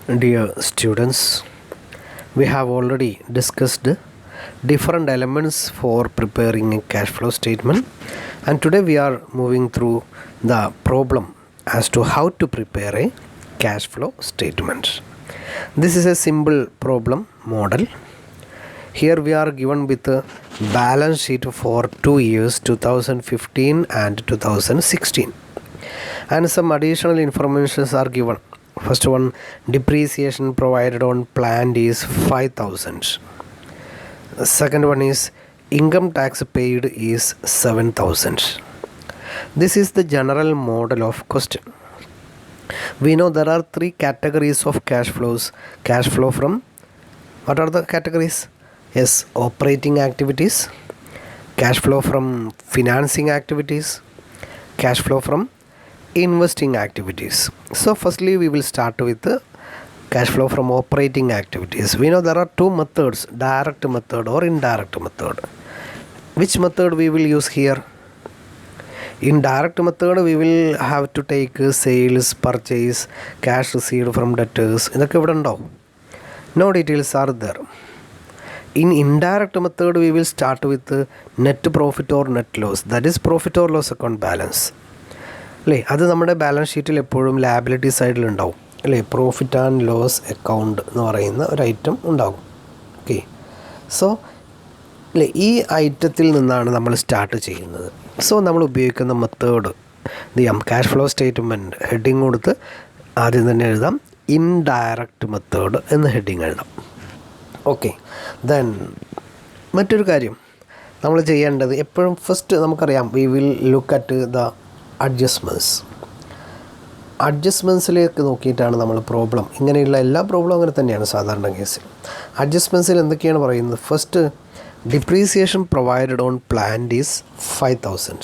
Dear students, we have already discussed different elements for preparing a cash flow statement, and today we are moving through the problem as to how to prepare a cash flow statement. This is a simple problem model. Here we are given with a balance sheet for 2 years 2015 and 2016, and some additional informations are given. First one, depreciation provided on plant is 5,000. Second one is income tax paid is 7,000. This is the general model of question. We know there are three categories of cash flows. Cash flow from, what are the categories? Yes, operating activities, cash flow from financing activities, cash flow from investing activities. So firstly we will start with the cash flow from operating activities. We know there are two methods, direct method or indirect method. Which method we will use here? In direct method we will have to take sales, purchase, cash received from debtors. No details are there. In indirect method we will start with net profit or net loss, that is profit or loss account balance. അല്ലേ, അത് നമ്മുടെ balance ഷീറ്റിൽ എപ്പോഴും liability സൈഡിലുണ്ടാവും അല്ലേ. Profit and loss account എന്ന് പറയുന്ന ഒരു item ഉണ്ടാകും. ഓക്കെ, സോ അല്ലേ, ഈ ഐറ്റത്തിൽ നിന്നാണ് നമ്മൾ സ്റ്റാർട്ട് ചെയ്യുന്നത്. സോ നമ്മൾ ഉപയോഗിക്കുന്ന മെത്തേഡ് എന്ത് ചെയ്യാം, ക്യാഷ് ഫ്ലോ സ്റ്റേറ്റ്മെൻറ്റ് ഹെഡിങ് കൊടുത്ത് ആദ്യം തന്നെ എഴുതാം ഇൻഡയറക്റ്റ് മെത്തേഡ് എന്ന് ഹെഡിങ് എഴുതാം. ഓക്കെ, ദെൻ മറ്റൊരു കാര്യം നമ്മൾ ചെയ്യേണ്ടത് എപ്പോഴും ഫസ്റ്റ് നമുക്കറിയാം, we will look at the അഡ്ജസ്റ്റ്മെൻറ്റ്സിലേക്ക് നോക്കിയിട്ടാണ് നമ്മൾ പ്രോബ്ലം, ഇങ്ങനെയുള്ള എല്ലാ പ്രോബ്ലം അങ്ങനെ തന്നെയാണ് സാധാരണ കേസിൽ. അഡ്ജസ്റ്റ്മെൻറ്റ്സിൽ എന്തൊക്കെയാണ് പറയുന്നത്? First, depreciation provided on plant is 5,000.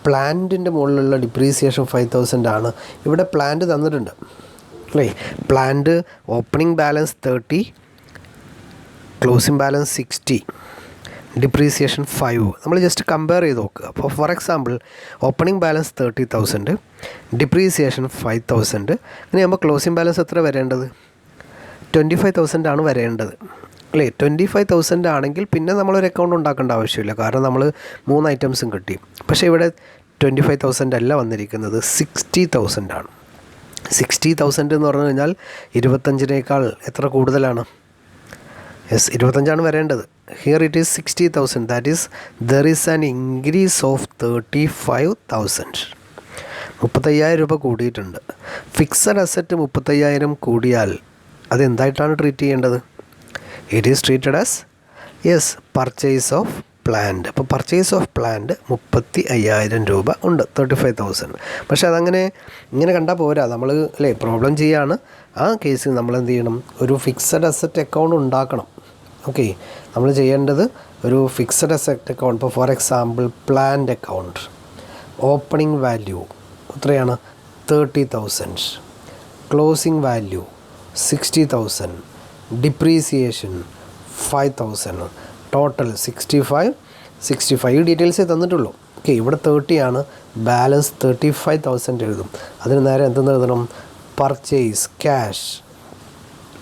പ്ലാന്റിൻ്റെ മുകളിലുള്ള ഡിപ്രീസിയേഷൻ 5,000 ആണ്. ഇവിടെ പ്ലാന്റ് തന്നിട്ടുണ്ട് അല്ലേ. Plant opening balance 30, closing balance 60, depreciation 5. നമ്മൾ ജസ്റ്റ് കമ്പയർ ചെയ്ത് നോക്കുക. അപ്പോൾ for example opening balance 30,000, depreciation 5,000. ഇനി ആകുമ്പോൾ ക്ലോസിംഗ് ബാലൻസ് എത്ര വരേണ്ടത്? 25,000 ആണ് വരേണ്ടത് അല്ലേ. 25,000 ആണെങ്കിൽ പിന്നെ നമ്മളൊരു അക്കൗണ്ട് ഉണ്ടാക്കേണ്ട ആവശ്യമില്ല, കാരണം നമ്മൾ 3 ഐറ്റംസും കിട്ടി. പക്ഷേ ഇവിടെ 25,000 അല്ല വന്നിരിക്കുന്നത്, 60,000 ആണ്. 60,000 എന്ന് പറഞ്ഞു കഴിഞ്ഞാൽ 25-നേക്കാൾ എത്ര കൂടുതലാണ്? യെസ്, 25 വരേണ്ടത്. Here it is 60,000. That is there is an increase of 35,000. 35,000 രൂപ കൂടിയിട്ടുണ്ട്. ഫിക്സഡ് അസറ്റ് 35,000 കൂടിയാൽ അതെന്തായിട്ടാണ് ട്രീറ്റ് ചെയ്യേണ്ടത്? It is treated as yes purchase of plant. അപ്പോൾ പർച്ചേസ് ഓഫ് പ്ലാന്റ് 35,000 രൂപ ഉണ്ട്, 35,000. പക്ഷേ അതങ്ങനെ ഇങ്ങനെ കണ്ടാൽ പോരാ, നമ്മൾ അല്ലേ പ്രോബ്ലം ചെയ്യാണ്. ആ കേസിൽ നമ്മൾ എന്ത് ചെയ്യണം? ഒരു ഫിക്സഡ് അസറ്റ് അക്കൗണ്ട് ഉണ്ടാക്കണം. ഓക്കെ, നമ്മൾ ചെയ്യേണ്ടത് ഒരു ഫിക്സഡ് അസറ്റ് അക്കൗണ്ട്. ഇപ്പോൾ for example plant account, opening value എത്രയാണ്? 30,000, ക്ലോസിംഗ് വാല്യൂ 60,000, ഡിപ്രീസിയേഷൻ 5,000, ടോട്ടൽ 65. ഈ ഡീറ്റെയിൽസേ തന്നിട്ടുള്ളൂ. ഓക്കെ, ഇവിടെ 30 ആണ്, ബാലൻസ് 35,000 എഴുതും. അതിന് നേരെ എന്തെന്ന് എഴുതണം? Purchase cash.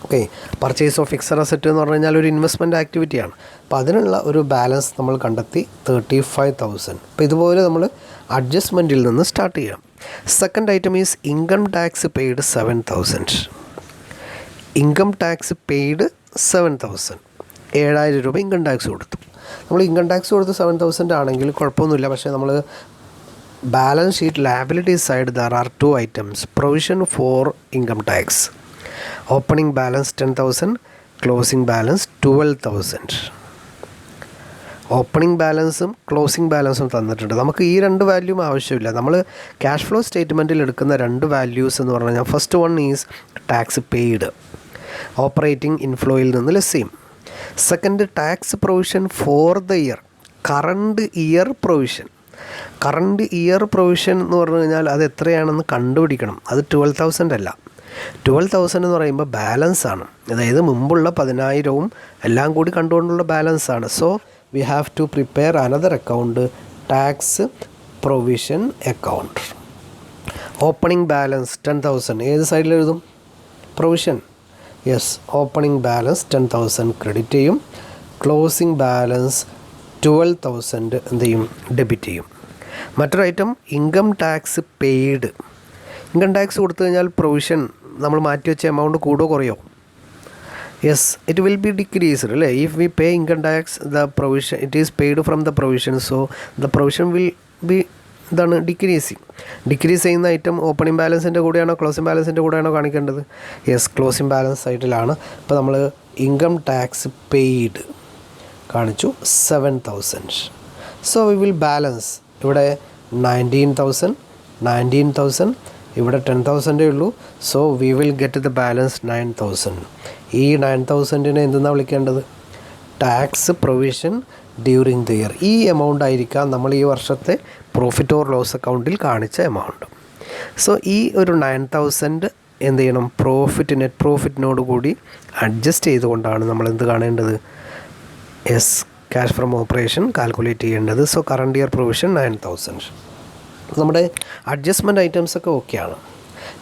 Okay, purchase of fixed asset എന്ന് പറഞ്ഞു കഴിഞ്ഞാൽ ഒരു ഇൻവെസ്റ്റ്മെൻറ്റ് ആക്ടിവിറ്റിയാണ്. അപ്പോൾ അതിനുള്ള ഒരു ബാലൻസ് നമ്മൾ കണ്ടെത്തി 35,000. അപ്പോൾ ഇതുപോലെ നമ്മൾ അഡ്ജസ്റ്റ്മെൻറ്റിൽ നിന്ന് സ്റ്റാർട്ട് ചെയ്യാം. Second item is income tax paid 7,000. Income tax paid 7,000, 7,000 രൂപ ഇൻകം ടാക്സ് കൊടുത്തു. നമ്മൾ ഇൻകം ടാക്സ് കൊടുത്ത് 7,000 ആണെങ്കിൽ കുഴപ്പമൊന്നുമില്ല. പക്ഷേ നമ്മൾ balance sheet liability side there are 2 items, provision for income tax. Opening balance 10,000, closing balance 12,000. Opening ബാലൻസും ക്ലോസിംഗ് ബാലൻസും തന്നിട്ടുണ്ട്. നമുക്ക് ഈ 2 വാല്യൂം ആവശ്യമില്ല. നമ്മൾ ക്യാഷ് ഫ്ലോ സ്റ്റേറ്റ്മെൻറ്റിൽ എടുക്കുന്ന 2 വാല്യൂസ് എന്ന് പറഞ്ഞു കഴിഞ്ഞാൽ, first one is tax paid, operating ഇൻഫ്ലോയിൽ നിന്ന് ലെസ് ചെയ്യും. Second, tax provision for the year, current year provision. Current year provision എന്ന് പറഞ്ഞു കഴിഞ്ഞാൽ അത് എത്രയാണെന്ന് കണ്ടുപിടിക്കണം. അത് 12,000 അല്ല. 12,000 എന്ന് പറയുമ്പോൾ ബാലൻസ് ആണ്, അതായത് മുമ്പുള്ള 10,000 എല്ലാം കൂടി കണ്ടുകൊണ്ടുള്ള ബാലൻസ് ആണ്. So we have to prepare another account, tax provision account. Opening balance 10,000 ഏത് സൈഡിൽ എഴുതും? Provision yes opening balance 10,000 credit ചെയ്യും, ക്ലോസിംഗ് ബാലൻസ് 12,000 എന്ത് ചെയ്യും ഡെബിറ്റ് ചെയ്യും. മറ്റൊരു item income tax paid. Income tax കൊടുത്തു കഴിഞ്ഞാൽ പ്രൊവിഷൻ നമ്മൾ മാറ്റി വെച്ച എമൗണ്ട് കൂടുമോ കുറയോ? Yes, it will be decreased അല്ലേ. If we pay income tax the provision it is paid from the provision, so the provision will be ഇതാണ് decreasing. Decrease ചെയ്യുന്ന ഐറ്റം ഓപ്പണിംഗ് ബാലൻസിൻ്റെ കൂടെയാണോ ക്ലോസിംഗ് ബാലൻസിൻ്റെ കൂടെയാണോ കാണിക്കേണ്ടത്? യെസ്, ക്ലോസിംഗ് ബാലൻസ് സൈഡിലാണ്. ഇപ്പോൾ നമ്മൾ income tax paid കാണിച്ചു 7,000. So we will balance ഇവിടെ 19,000 ഇവിടെ 10,000 ഉള്ളൂ. So we will get the balance 9,000. ഈ 9,000നെ എന്തെന്നാണ് വിളിക്കേണ്ടത്? Tax provision during the year. ഈ എമൗണ്ട് ആയിരിക്കാം നമ്മൾ ഈ വർഷത്തെ പ്രോഫിറ്റ് ഓർ ലോസ് അക്കൗണ്ടിൽ കാണിച്ച എമൗണ്ട്. സോ ഈ ഒരു 9,000 എന്ത് ചെയ്യണം? നെറ്റ് പ്രോഫിറ്റിനോട് കൂടി അഡ്ജസ്റ്റ് ചെയ്തുകൊണ്ടാണ് നമ്മൾ എന്ത് കാണേണ്ടത്? Yes, cash from operation calculate ചെയ്യേണ്ടത്. So current year provision 9,000. നമ്മുടെ അഡ്ജസ്റ്റ്മെൻറ്റ് ഐറ്റംസൊക്കെ ഓക്കെയാണ്.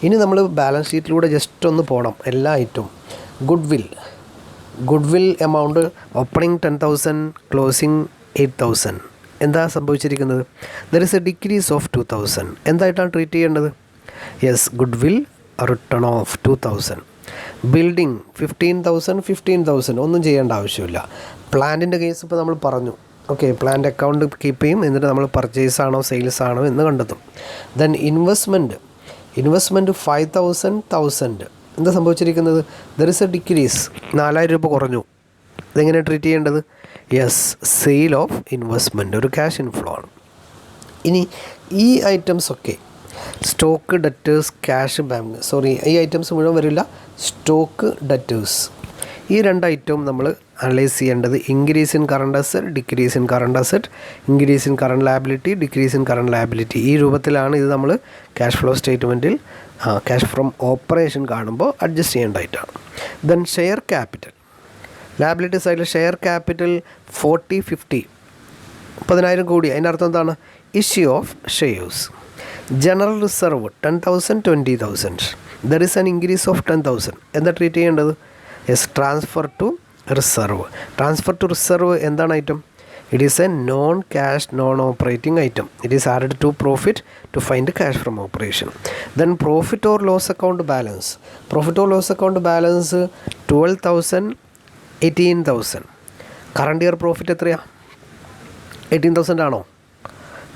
ഇനി നമ്മൾ ബാലൻസ് ഷീറ്റിലൂടെ ജസ്റ്റ് ഒന്ന് പോകണം എല്ലാ ഐറ്റവും. Goodwill amount opening 10,000, closing 8,000. എന്താ സംഭവിച്ചിരിക്കുന്നത്? There is a decrease of 2,000. എന്തായിട്ടാണ് ട്രീറ്റ് ചെയ്യേണ്ടത്? Yes, goodwill written off 2,000. Building 15,000 ഒന്നും ചെയ്യേണ്ട ആവശ്യമില്ല. പ്ലാന്റിൻ്റെ കേസ് ഇപ്പോൾ നമ്മൾ പറഞ്ഞു. ഓക്കെ, പ്ലാന്റ് അക്കൗണ്ട് കീപ്പ് ചെയ്യും, എന്നിട്ട് നമ്മൾ പർച്ചേസ് ആണോ സെയിൽസ് ആണോ എന്ന് കണ്ടെത്തും. Then investment 5,000. എന്താ സംഭവിച്ചിരിക്കുന്നത്? ദർ ഇസ് എ ഡിക്രീസ്, 4,000 രൂപ കുറഞ്ഞു. ഇതെങ്ങനെ ട്രീറ്റ് ചെയ്യേണ്ടത്? യെസ്, സെയിൽ ഓഫ് ഇൻവെസ്റ്റ്മെൻറ്റ് ഒരു ക്യാഷ് ഇൻഫ്ലോ ആണ്. ഇനി ഈ ഐറ്റംസൊക്കെ സ്റ്റോക്ക്, ഡെറ്റേഴ്സ്, ക്യാഷ്, ബാങ്ക്, ഈ ഐറ്റംസ് മുഴുവൻ വരില്ല. സ്റ്റോക്ക്, ഡെറ്റേഴ്സ്, ഈ 2 ഐറ്റവും നമ്മൾ അനലൈസ് ചെയ്യേണ്ടത് increase in current asset, decrease in current asset, increase in current liability, decrease in current liability. ഈ രൂപത്തിലാണ് ഇത് നമ്മൾ ക്യാഷ് ഫ്ലോ സ്റ്റേറ്റ്മെൻറ്റിൽ ക്യാഷ് ഫ്രം ഓപ്പറേഷൻ കാണുമ്പോൾ അഡ്ജസ്റ്റ് ചെയ്യേണ്ടതായിട്ടാണ്. ദെൻ ഷെയർ ക്യാപിറ്റൽ, ലയബിലിറ്റി സൈഡിൽ ഷെയർ ക്യാപിറ്റൽ 40-50, 10,000 കൂടി. അതിൻ്റെ അർത്ഥം എന്താണ്? Issue of shares. General reserve 10,000, 20,000. There is an increase of 10,000. എന്താ ട്രീറ്റ് ചെയ്യേണ്ടത്? Yes, transfer to reserve. Transfer to reserve എന്താണ് item? It is a non cash non operating item. It is added to profit to find cash from operation. Then profit or loss account balance. Profit or loss account balance 12,000, 18,000. Current year profit എത്രയാണ്? 18,000 ആണോ?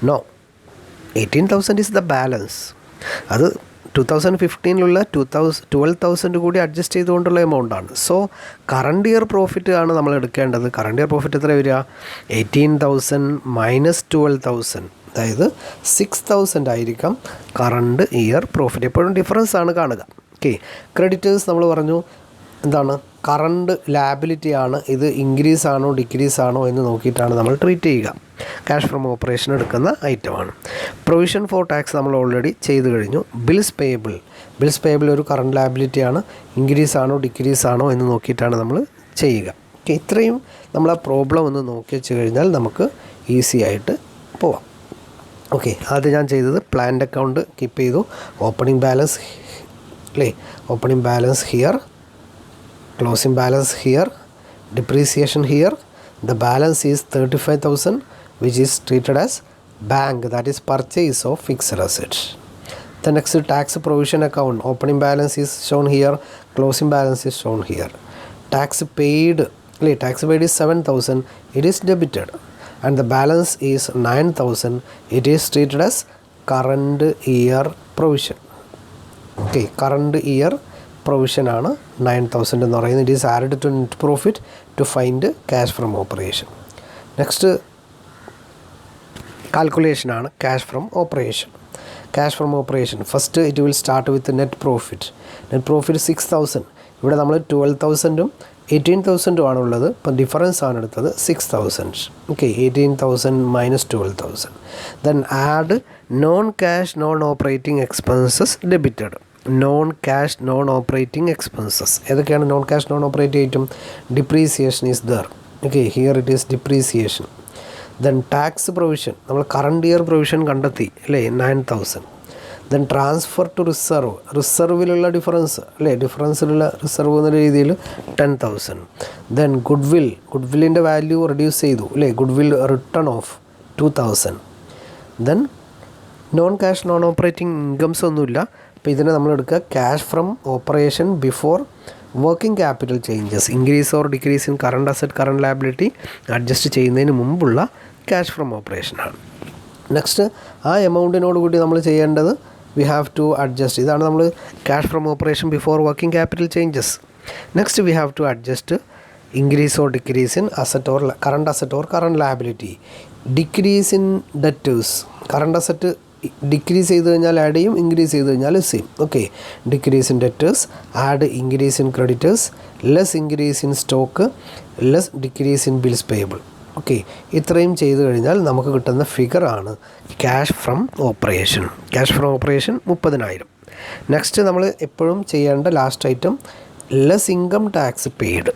No, 18,000 is the balance. അത് 2015 12,000 കൂടി adjust ചെയ്തുകൊണ്ടുള്ള എമൗണ്ടാണ്. So current year profit ആണ് നമ്മൾ എടുക്കേണ്ടത്. Current year profit എത്ര വരിക? 18,000 മൈനസ് 12,000, അതായത് 6,000 ആയിരിക്കാം കറണ്ട് ഇയർ പ്രോഫിറ്റ്. എപ്പോഴും ഡിഫറൻസ് ആണ് കാണുക. ഓക്കെ, ക്രെഡിറ്റേഴ്സ് നമ്മൾ പറഞ്ഞു എന്താണ്? കറണ്ട് ലയബിലിറ്റി ആണ്. ഇത് ഇൻക്രീസ് ആണോ ഡിക്രീസ് ആണോ എന്ന് നോക്കിയിട്ടാണ് നമ്മൾ ട്രീറ്റ് ചെയ്യുക. ക്യാഷ് ഫ്രം ഓപ്പറേഷൻ എടുക്കുന്ന ഐറ്റമാണ്. പ്രൊവിഷൻ ഫോർ ടാക്സ് നമ്മൾ ഓൾറെഡി ചെയ്ത് കഴിഞ്ഞു. ബിൽസ് പേയബിൾ ഒരു കറണ്ട് ലയബിലിറ്റിയാണ്. ഇൻക്രീസ് ആണോ ഡിക്രീസ് ആണോ എന്ന് നോക്കിയിട്ടാണ് നമ്മൾ ചെയ്യുക. ഓക്കെ, ഇത്രയും നമ്മൾ ആ പ്രോബ്ലം ഒന്ന് നോക്കി വെച്ച് കഴിഞ്ഞാൽ നമുക്ക് ഈസി ആയിട്ട് പോവാം. ഓക്കെ, അത് ഞാൻ ചെയ്തത് പ്ലാന്റ് അക്കൗണ്ട് കീപ്പ് ചെയ്തു. ഓപ്പണിംഗ് ബാലൻസ് അല്ലേ, opening balance here, closing balance here, depreciation here. The balance is 35,000, which is treated as bank, that is purchase of fixed assets. The next tax provision account, opening balance is shown here, closing balance is shown here. Tax paid is 7,000, it is debited, and the balance is 9,000, it is treated as current year provision. Okay, current year provision ആണ് 9,000 എന്ന് പറയുന്നത്. It is added to net profit to find cash from operation. Next കാൽക്കുലേഷനാണ് cash from operation. Cash from operation first it will start with net profit. Net profit 6,000. ഇവിടെ നമ്മൾ 12,000ഉം 18,000ഉം ആണുള്ളത്. ഇപ്പം difference ആണ് എടുത്തത് 6,000. Okay, 18,000 minus 12,000. Then add non cash non operating expenses debited. Non cash non operating expenses ഏതൊക്കെയാണ്? Non cash non operating item, depreciation is there. Okay, here it is depreciation. Then tax provision, നമ്മൾ current year provision കണ്ടെത്തി അല്ലേ, 9,000. ദെൻ ട്രാൻസ്ഫർ ടു റിസർവിലുള്ള difference അല്ലേ, ഡിഫറൻസിലുള്ള റിസർവ് എന്ന രീതിയിൽ 10,000. ദെൻ ഗുഡ്വില്ലിൻ്റെ വാല്യൂ റെഡ്യൂസ് ചെയ്തു അല്ലേ, goodwill return off 2,000. Then non cash non operating incomes ഒന്നുമില്ല. അപ്പോൾ ഇതിനെ നമ്മൾ എടുക്കുക cash from operation before working capital changes, increase or decrease in current asset current liability adjust ചെയ്യുന്നതിന് മുമ്പുള്ള ക്യാഷ് ഫ്രം ഓപ്പറേഷനാണ്. നെക്സ്റ്റ് ആ എമൗണ്ടിനോട് കൂടി നമ്മൾ ചെയ്യേണ്ടത് വി ഹാവ് ടു അഡ്ജസ്റ്റ്, ഇതാണ് നമ്മൾ cash from operation before working capital changes. Next we have to adjust increase or decrease in current asset or current liability. Decrease in debtors, current asset decrease ചെയ്ത് കഴിഞ്ഞാൽ add ചെയ്യും, increase ചെയ്ത് കഴിഞ്ഞാൽ same. Okay, decrease in debtors, add increase in creditors, less increase in stock, less decrease in bills payable. Okay, ഇത്രയും ചെയ്ത് കഴിഞ്ഞാൽ നമുക്ക് കിട്ടുന്ന ഫിഗറാണ് cash from operation. Cash from operation 30,000. Next നമ്മൾ എപ്പോഴും ചെയ്യേണ്ട last item less income tax paid.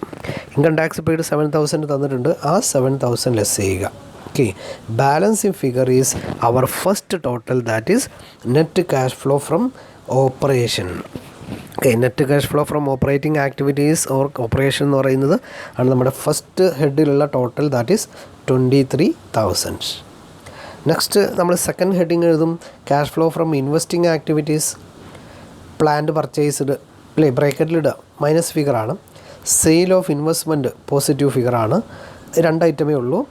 Income tax paid 7,000 തന്നിട്ടുണ്ട്, ആ 7,000 ലെസ് ചെയ്യുക. Okay, balancing figure is our first total, that is net cash flow from operation. Okay, net cash flow from operating activities or operation എന്ന് പറയുന്നത് ആണ് നമ്മുടെ first ഹെഡിലുള്ള total, that is 23,000. Next നമ്മൾ second heading എഴുതും cash flow from investing activities. Plant purchased അല്ലേ, ബ്രാക്കറ്റിലിടുക, minus ഫിഗറാണ്. സെയിൽ ഓഫ് ഇൻവെസ്റ്റ്മെൻറ്റ് പോസിറ്റീവ് ഫിഗറാണ്. 2 ഐറ്റമേ ഉള്ളൂ.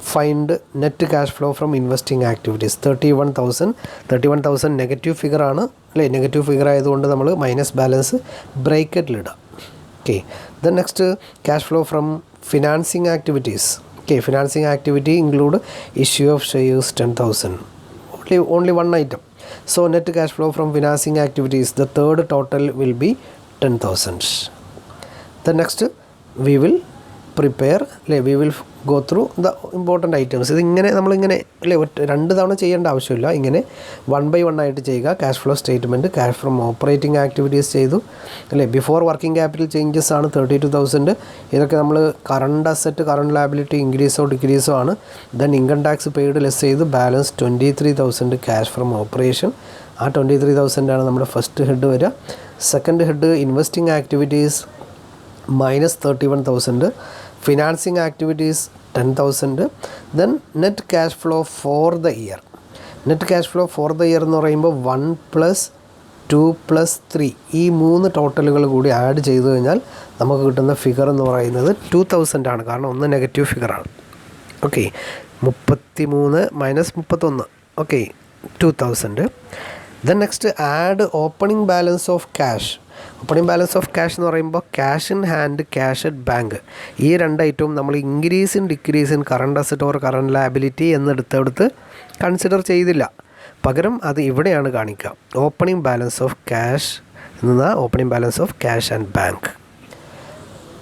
Find net cash flow from investing activities 31,000 negative ഫിഗറാണ് അല്ലേ, നെഗറ്റീവ് ഫിഗർ ആയതുകൊണ്ട് നമ്മൾ മൈനസ് ബാലൻസ് ബ്രാക്കറ്റിലിടാം. Okay, then next cash flow from financing activities. Okay, financing activity include issue of shares 10,000, only one item. So net cash flow from financing activities, the third total will be 10,000. The next we will prepare, we will go through the important items. ഇതിങ്ങനെ നമ്മളിങ്ങനെ അല്ലേ 2 തവണ ചെയ്യേണ്ട ആവശ്യമില്ല, ഇങ്ങനെ 1 by 1 ആയിട്ട് ചെയ്യുക. Cash flow statement, cash from operating activities ചെയ്തു അല്ലേ. ബിഫോർ വർക്കിംഗ് ക്യാപിറ്റൽ ചേഞ്ചസ് ആണ് 32,000. ഇതൊക്കെ നമ്മൾ കറണ്ട് അസറ്റ് കറണ്ട് ലയബിലിറ്റി ഇൻക്രീസോ ഡിക്രീസോ ആണ്. Then income tax paid less ചെയ്ത് ബാലൻസ് 23,000 ക്യാഷ് ഫ്രം ഓപ്പറേഷൻ. ആ 23,000 ആണ് നമ്മുടെ ഫസ്റ്റ് ഹെഡ് വരിക. Second head investing activities minus 31,000, financing activities 10,000. then net cash flow for the year. net cash flow for the year എന്ന് പറയുമ്പോൾ 1 + 2 + 3 ഈ 3 ടോട്ടലുകൾ കൂടി add ചെയ്ത് കഴിഞ്ഞാൽ നമുക്ക് കിട്ടുന്ന ഫിഗർ എന്ന് പറയുന്നത് 2,000 ആണ്. കാരണം ഒന്ന് നെഗറ്റീവ് ഫിഗറാണ്. Okay, 33 - 31. Okay, 2,000. then next add opening balance of cash. Opening balance of cash എന്ന് പറയുമ്പോൾ cash in hand, cash at bank, ഈ 2 ഐറ്റവും നമ്മൾ increase in decrease in current asset or current liability എന്നെടുത്തെടുത്ത് കൺസിഡർ ചെയ്തില്ല. പകരം അത് ഇവിടെയാണ് കാണിക്കുക. ഓപ്പണിംഗ് ബാലൻസ് ഓഫ് ക്യാഷ് എന്ന opening balance of cash and bank.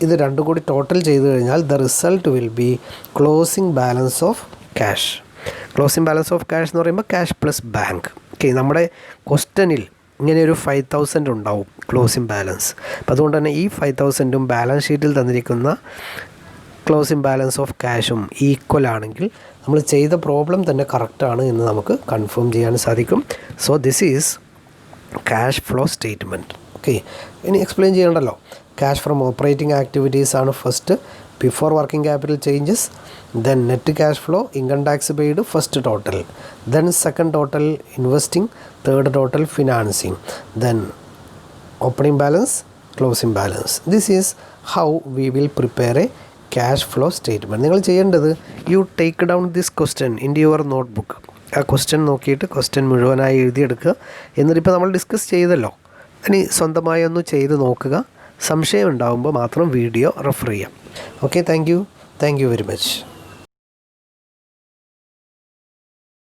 ഇത് 2 കൂടി ടോട്ടൽ ചെയ്ത് കഴിഞ്ഞാൽ the result will be closing balance of cash. Closing balance of cash എന്ന് പറയുമ്പോൾ ക്യാഷ് പ്ലസ് ബാങ്ക്. ഓക്കെ, നമ്മുടെ ക്വസ്റ്റനിൽ ഇങ്ങനെ ഒരു 5,000 ഉണ്ടാവും ക്ലോസിംഗ് ബാലൻസ്. അപ്പോൾ അതുകൊണ്ട് തന്നെ ഈ 5,000ഉം ബാലൻസ് ഷീറ്റിൽ തന്നിരിക്കുന്ന ക്ലോസിംഗ് ബാലൻസ് ഓഫ് ക്യാഷും ഈക്വൽ ആണെങ്കിൽ നമ്മൾ ചെയ്ത പ്രോബ്ലം തന്നെ കറക്റ്റാണ് എന്ന് നമുക്ക് കൺഫേം ചെയ്യാൻ സാധിക്കും. So this is cash flow statement. Okay, ഇനി എക്സ്പ്ലെയിൻ ചെയ്യണ്ടല്ലോ. ക്യാഷ് ഫ്രം ഓപ്പറേറ്റിംഗ് ആക്ടിവിറ്റീസ് ആണ് first, before working capital changes. then net cash flow, income tax paid, first total. then second total investing, third total financing, then opening balance, closing balance. This is how we will prepare a cash flow statement. നിങ്ങൾ ചെയ്യേണ്ടത് you take down this question into your notebook. ആ question നോക്കിയിട്ട് question മുഴുവനായി എഴുതിയെടുക്കുക. എന്നിട്ടിപ്പോൾ നമ്മൾ discuss ചെയ്തല്ലോ, ഇനി സ്വന്തമായി ഒന്ന് ചെയ്ത് നോക്കുക. സംശയം ഉണ്ടാകുമ്പോൾ മാത്രം വീഡിയോ റെഫർ ചെയ്യാം. Okay, thank you very much.